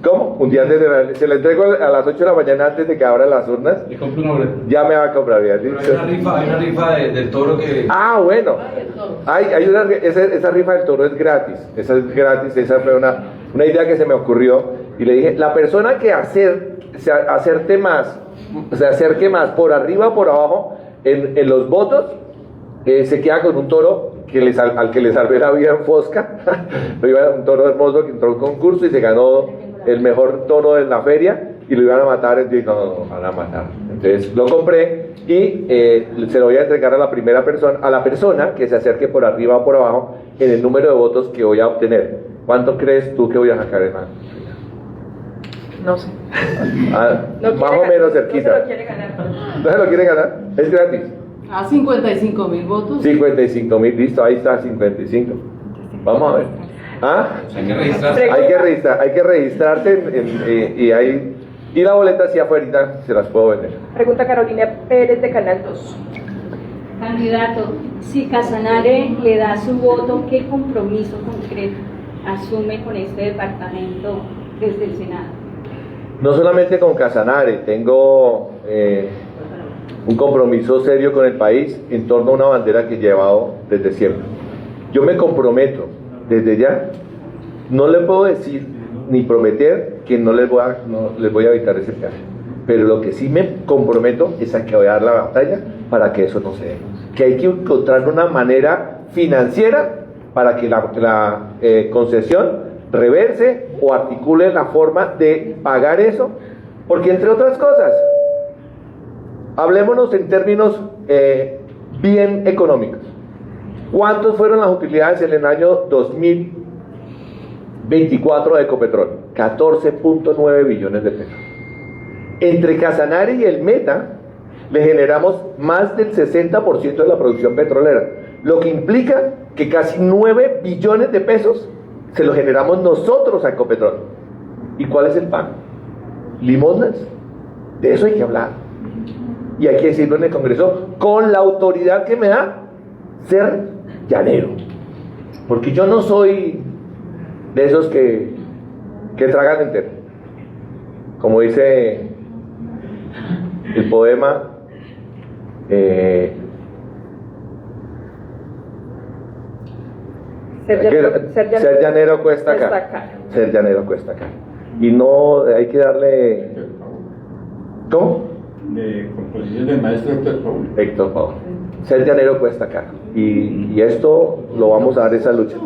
[SPEAKER 1] ¿cómo? Un día antes de se le entrego a las 8 de la mañana antes de que abran las urnas.
[SPEAKER 5] Le compro una boleta.
[SPEAKER 1] Ya me va a comprar, bien.
[SPEAKER 9] Hay una rifa del toro que...
[SPEAKER 1] Ah, bueno. Esa rifa del toro es gratis. Esa es gratis. Esa fue una idea que se me ocurrió. Y le dije, la persona que se acerque más por arriba o por abajo en los votos, se queda con un toro al que le salvé la vida en Fosca. Un toro hermoso que entró a un concurso y se ganó el mejor toro de la feria, y lo iban a matar. Entonces no, van a matar. Entonces lo compré y se lo voy a entregar a la persona que se acerque por arriba o por abajo en el número de votos que voy a obtener. ¿Cuánto crees tú que voy a sacar, hermano?
[SPEAKER 2] No sé.
[SPEAKER 1] Más o menos cerquita.
[SPEAKER 2] No se lo quiere ganar.
[SPEAKER 1] ¿No se lo quiere ganar? Es gratis.
[SPEAKER 8] A 55.000 votos.
[SPEAKER 1] 55.000, listo, ahí está, 55. Vamos a ver.
[SPEAKER 5] Hay que registrarse.
[SPEAKER 1] Hay que registrarse y la boleta si afuera se las puedo vender.
[SPEAKER 2] Pregunta Carolina Pérez de Canal 2.
[SPEAKER 10] Candidato, si Casanare le da su voto, ¿qué compromiso concreto asume con este departamento desde el Senado?
[SPEAKER 1] No solamente con Casanare, tengo un compromiso serio con el país en torno a una bandera que he llevado desde siempre. Yo me comprometo desde ya, no le puedo decir ni prometer que no les voy a evitar ese peaje, pero lo que sí me comprometo es a que voy a dar la batalla para que eso no se dé, que hay que encontrar una manera financiera para que la concesión reverse o articule la forma de pagar eso, porque entre otras cosas Hablémonos en términos bien económicos. ¿Cuántos fueron las utilidades en el año 2024 de Ecopetrol? 14.9 billones de pesos. Entre Casanare y el Meta le generamos más del 60% de la producción petrolera, lo que implica que casi 9 billones de pesos se los generamos nosotros a Ecopetrol. ¿Y cuál es el pago? ¿Limosnas? De eso hay que hablar. Y hay que decirlo en el Congreso con la autoridad que me da ser llanero. Porque yo no soy de esos que tragan entero. Como dice el poema, ser llanero cuesta caro. Ser llanero cuesta caro. Y no hay que darle... ¿Cómo?
[SPEAKER 11] De composición del maestro Héctor Pau.
[SPEAKER 1] Héctor Pau. Ser llanero cuesta caro. Y esto lo vamos a dar esa lucha.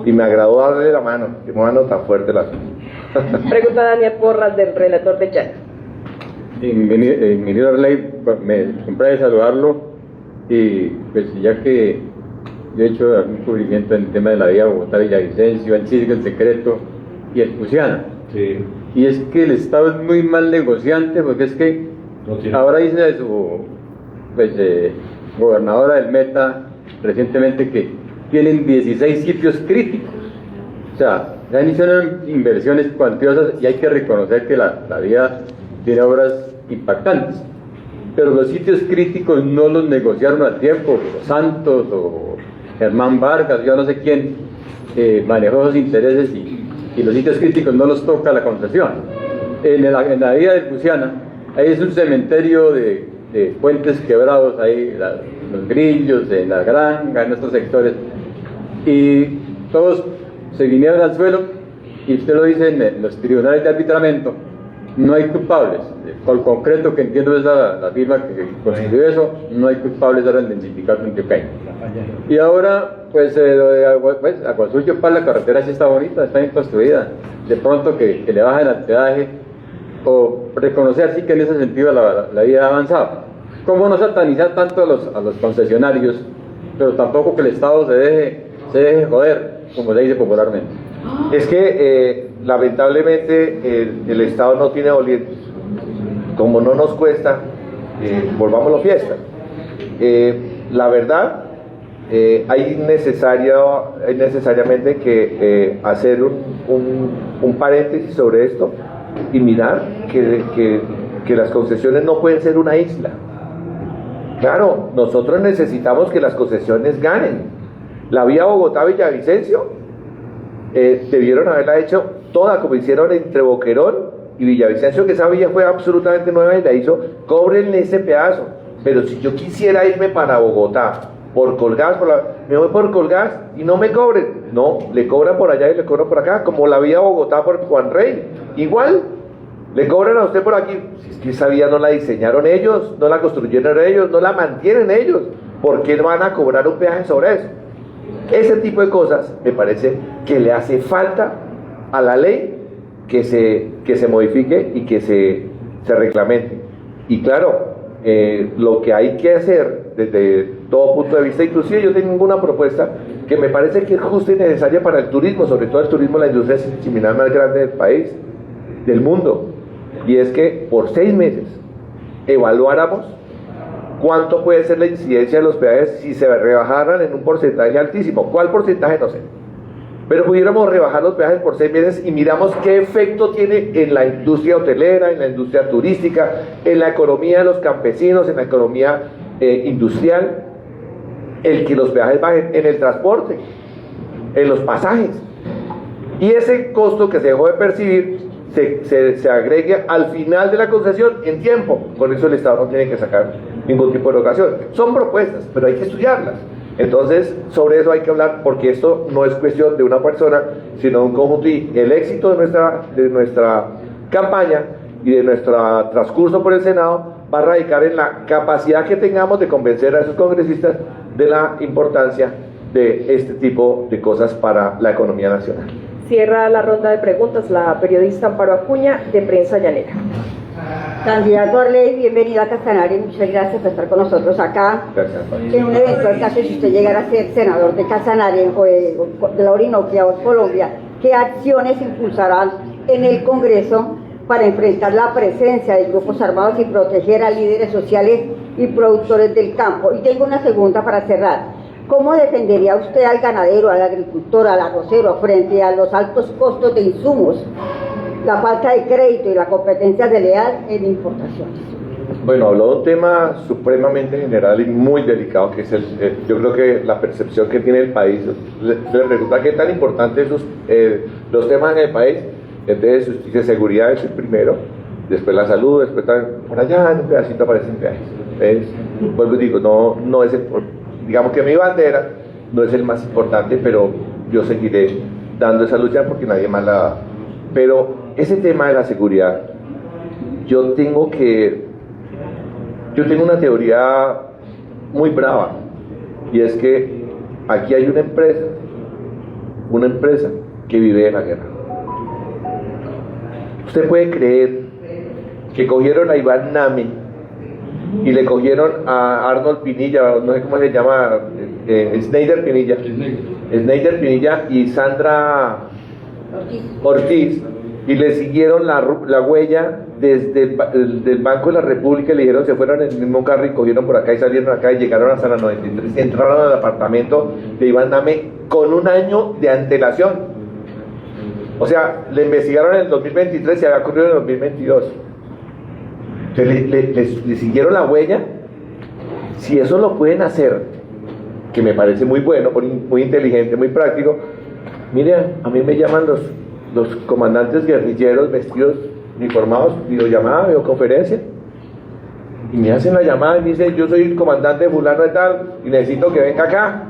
[SPEAKER 1] Y me agradó darle la mano, que mano tan fuerte la.
[SPEAKER 2] Pregunta Daniel Porras, del relator de Llano.
[SPEAKER 11] Ingeniero Arley, me complace saludarlo, y pues ya que yo he hecho algún cubrimiento en el tema de la vía Bogotá-Villavicencio, el Cisco, el Secreto y el Cusiana. Sí. Y es que el Estado es muy mal negociante, porque es que ahora dice su gobernadora del Meta recientemente que tienen 16 sitios críticos. O sea, ya iniciaron inversiones cuantiosas y hay que reconocer que la vía tiene obras impactantes. Pero los sitios críticos no los negociaron al tiempo. Los Santos o Germán Vargas, yo no sé quién manejó esos intereses y los sitios críticos no los toca la concesión. En la vía del Cusiana, ahí es un cementerio de puentes quebrados, ahí los Grillos, en la Granja, en estos sectores, y todos se vinieron al suelo, y usted lo dice en los tribunales de arbitramiento, no hay culpables. Por concreto, que entiendo es la firma que construyó eso, no hay culpables ahora en el sindicato antioqueño. Y ahora, pues, Aguasul para la carretera sí está bonita, está bien construida. De pronto que le bajen al peaje, o reconocer sí que en ese sentido la vida ha avanzado. ¿Cómo no satanizar tanto a los concesionarios, pero tampoco que el Estado se deje joder, como se dice popularmente?
[SPEAKER 1] Es que lamentablemente el Estado no tiene dolientes. Como no nos cuesta, volvámoslo fiesta. La verdad, hay necesariamente que hacer un paréntesis sobre esto y mirar que las concesiones no pueden ser una isla. Claro, nosotros necesitamos que las concesiones ganen. La vía Bogotá-Villavicencio debieron haberla hecho toda como hicieron entre Boquerón y Villavicencio, que esa vía fue absolutamente nueva y la hizo. Cóbrenle ese pedazo. Pero si yo quisiera irme para Bogotá por Colgas, me voy por Colgas y no me cobren. No, le cobran por allá y le cobran por acá, como la vía Bogotá por Juan Rey. Igual, le cobran a usted por aquí. Si es que esa vía no la diseñaron ellos, no la construyeron ellos, no la mantienen ellos, ¿por qué van a cobrar un peaje sobre eso? Ese tipo de cosas me parece que le hace falta a la ley que se modifique y que se reglamente. Y claro, lo que hay que hacer desde todo punto de vista, inclusive yo tengo una propuesta que me parece que es justa y necesaria para el turismo, sobre todo el turismo, la industria similar más grande del país, del mundo, y es que por 6 meses evaluáramos cuánto puede ser la incidencia de los peajes si se rebajaran en un porcentaje altísimo. ¿Cuál porcentaje? No sé. Pero pudiéramos rebajar los peajes por 6 meses y miramos qué efecto tiene en la industria hotelera, en la industria turística, en la economía de los campesinos, en la economía industrial, el que los peajes bajen, en el transporte, en los pasajes. Y ese costo que se dejó de percibir se agregue al final de la concesión en tiempo. Con eso el Estado no tiene que sacar ningún tipo de erogación. Son propuestas, pero hay que estudiarlas. Entonces, sobre eso hay que hablar, porque esto no es cuestión de una persona, sino de un conjunto, y el éxito de nuestra campaña y de nuestro transcurso por el Senado va a radicar en la capacidad que tengamos de convencer a esos congresistas de la importancia de este tipo de cosas para la economía nacional.
[SPEAKER 2] Cierra la ronda de preguntas la periodista Amparo Acuña, de Prensa Llanera.
[SPEAKER 6] Candidato Arley, bienvenido a Casanare, muchas gracias por estar con nosotros acá.
[SPEAKER 1] Gracias.
[SPEAKER 6] En un eventual caso, si usted llegara a ser senador de Casanare o de la Orinoquia o Colombia, ¿qué acciones impulsarán en el Congreso para enfrentar la presencia de grupos armados y proteger a líderes sociales y productores del campo? Y tengo una segunda para cerrar. ¿Cómo defendería usted al ganadero, al agricultor, al arrocero frente a los altos costos de insumos, la falta de crédito y la competencia desleal en importaciones?
[SPEAKER 1] Bueno, habló de un tema supremamente general y muy delicado, que es yo creo que la percepción que tiene el país. Resulta que es tan importante los temas en el país. Entonces, justicia y seguridad es el primero, después la salud, después también por allá en un pedacito aparecen peajes. Entonces, vuelvo y digo, no es digamos que mi bandera no es el más importante, pero yo seguiré dando esa lucha porque nadie más la da. Pero ese tema de la seguridad, yo tengo una teoría muy brava, y es que aquí hay una empresa que vive de la guerra. Usted puede creer que cogieron a Iván Name y le cogieron a Arnold Pinilla, no sé cómo se llama, Schneider Pinilla y Sandra Ortiz, y le siguieron la huella desde el Banco de la República, y le dijeron, se fueron en el mismo carro y cogieron por acá y salieron acá y llegaron hasta la 93, entraron al apartamento de Iván Name con un año de antelación. O sea, le investigaron en el 2023 y había ocurrido en el 2022. Entonces le siguieron la huella. Si eso lo pueden hacer, que me parece muy bueno, muy inteligente, muy práctico. Mire, a mí me llaman los comandantes guerrilleros vestidos, uniformados, videollamada, videoconferencia, y me hacen la llamada y me dicen, yo soy el comandante fulano de tal y necesito que venga acá.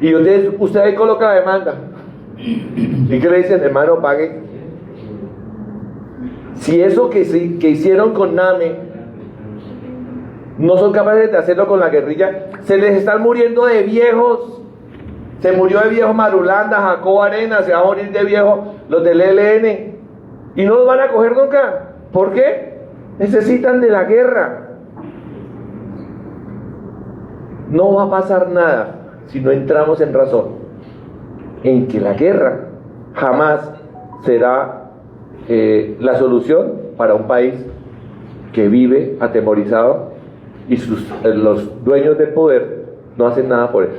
[SPEAKER 1] Y usted ahí coloca la demanda. ¿Y qué le dicen? Hermano, pague. Si eso que hicieron con Name no son capaces de hacerlo con la guerrilla, se les están muriendo de viejos. Se murió de viejo Marulanda, Jacobo Arenas, se va a morir de viejo los del ELN. Y no los van a coger nunca. ¿Por qué? Necesitan de la guerra. No va a pasar nada si no entramos en razón en que la guerra jamás será la solución para un país que vive atemorizado y los dueños del poder no hacen nada por eso.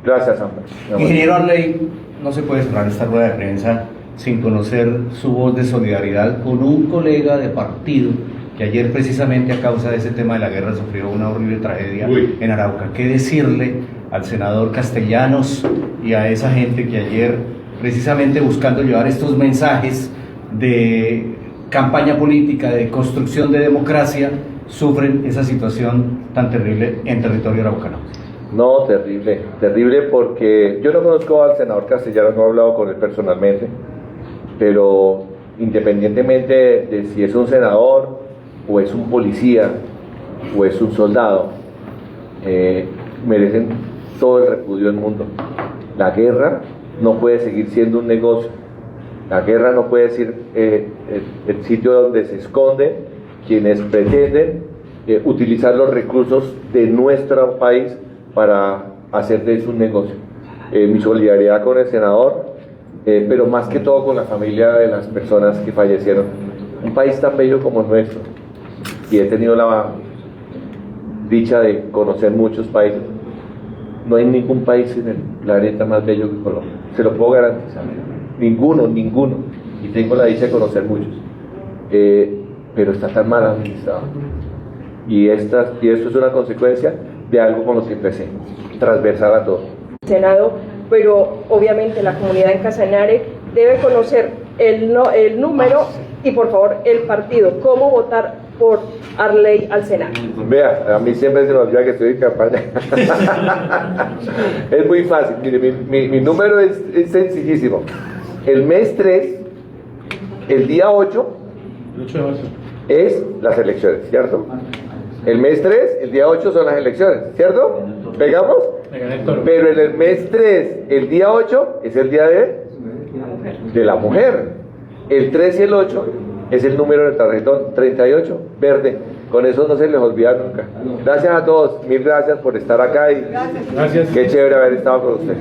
[SPEAKER 1] Gracias, Sandra.
[SPEAKER 12] Ingeniero Arley, no se puede cerrar esta rueda de prensa sin conocer su voz de solidaridad con un colega de partido que ayer, precisamente a causa de ese tema de la guerra, sufrió una horrible tragedia en Arauca. ¿Qué decirle al senador Castellanos y a esa gente que ayer, precisamente buscando llevar estos mensajes de campaña política, de construcción de democracia, sufren esa situación tan terrible en territorio araucano?
[SPEAKER 1] No, terrible porque yo no conozco al senador Castellanos, no he hablado con él personalmente, pero independientemente de si es un senador o es un policía o es un soldado, merecen todo el repudio del mundo. La guerra no puede seguir siendo un negocio. La guerra no puede ser el sitio donde se esconden quienes pretenden utilizar los recursos de nuestro país para hacer de eso un negocio. Mi solidaridad con el senador, pero más que todo con la familia de las personas que fallecieron. Un país tan bello como el nuestro, y he tenido la dicha de conocer muchos países. No hay ningún país en el planeta más bello que Colombia, se lo puedo garantizar. Ninguno, y tengo la dicha de conocer muchos, pero está tan mal administrado, y esto es una consecuencia de algo con lo que empecé, transversal a todo.
[SPEAKER 13] Senado, pero obviamente la comunidad en Casanare debe conocer el número y por favor el partido, cómo votar por Arley al Senado.
[SPEAKER 1] Vea, a mí siempre se me olvida que estoy en campaña. Es muy fácil, mire, mi número es sencillísimo. El mes 3, el día 8, es las elecciones, ¿cierto? El mes 3, el día 8 son las elecciones, ¿cierto? ¿Pegamos? Pero en el mes 3, el día 8, es el día de la mujer. El 3 y el 8 es el número del tarjetón, 38, verde. Con eso no se les olvida nunca. Gracias a todos, mil gracias por estar acá y
[SPEAKER 4] Gracias.
[SPEAKER 1] qué chévere haber estado con ustedes.